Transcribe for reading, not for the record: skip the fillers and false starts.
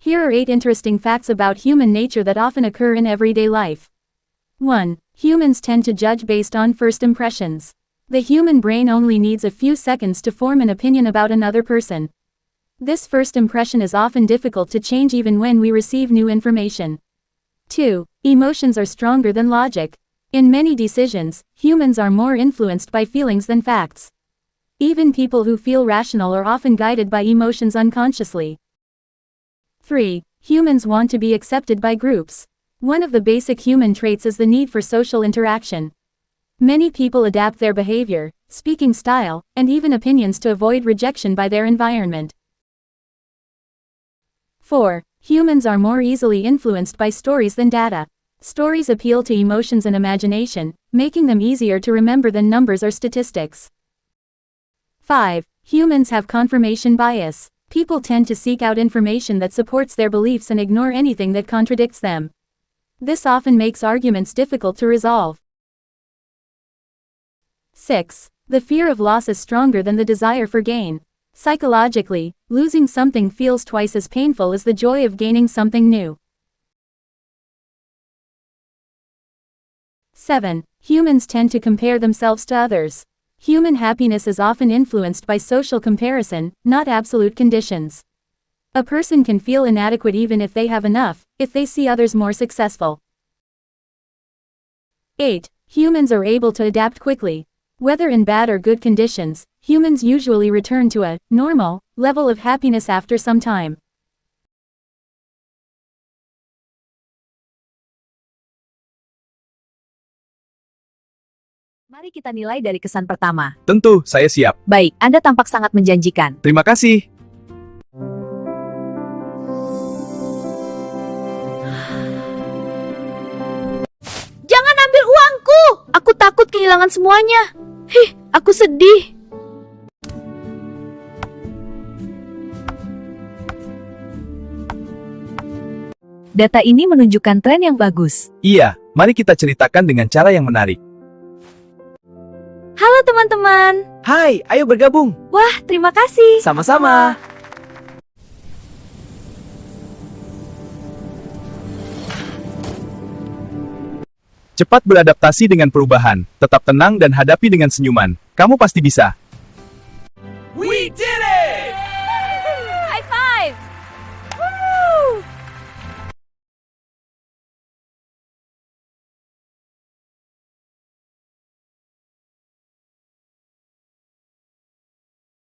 Here are 8 interesting facts about human nature that often occur in everyday life. 1. Humans tend to judge based on first impressions. The human brain only needs a few seconds to form an opinion about another person. This first impression is often difficult to change even when we receive new information. 2. Emotions are stronger than logic. In many decisions, humans are more influenced by feelings than facts. Even people who feel rational are often guided by emotions unconsciously. 3. Humans want to be accepted by groups. One of the basic human traits is the need for social interaction. Many people adapt their behavior, speaking style, and even opinions to avoid rejection by their environment. 4. Humans are more easily influenced by stories than data. Stories appeal to emotions and imagination, making them easier to remember than numbers or statistics. 5. Humans have confirmation bias. People tend to seek out information that supports their beliefs and ignore anything that contradicts them. This often makes arguments difficult to resolve. 6. The fear of loss is stronger than the desire for gain. Psychologically, losing something feels twice as painful as the joy of gaining something new. 7. Humans tend to compare themselves to others. Human happiness is often influenced by social comparison, not absolute conditions. A person can feel inadequate even if they have enough, if they see others more successful. 8. Humans are able to adapt quickly. Whether in bad or good conditions, humans usually return to a normal level of happiness after some time. Mari kita nilai dari kesan pertama. Tentu, saya siap. Baik, Anda tampak sangat menjanjikan. Terima kasih. Jangan ambil uangku! Aku takut kehilangan semuanya. Aku sedih. Data ini menunjukkan tren yang bagus. Iya, mari kita ceritakan dengan cara yang menarik. Halo teman-teman. Hai, ayo bergabung. Wah, terima kasih. Sama-sama. Cepat beradaptasi dengan perubahan, tetap tenang dan hadapi dengan senyuman. Kamu pasti bisa. We did it!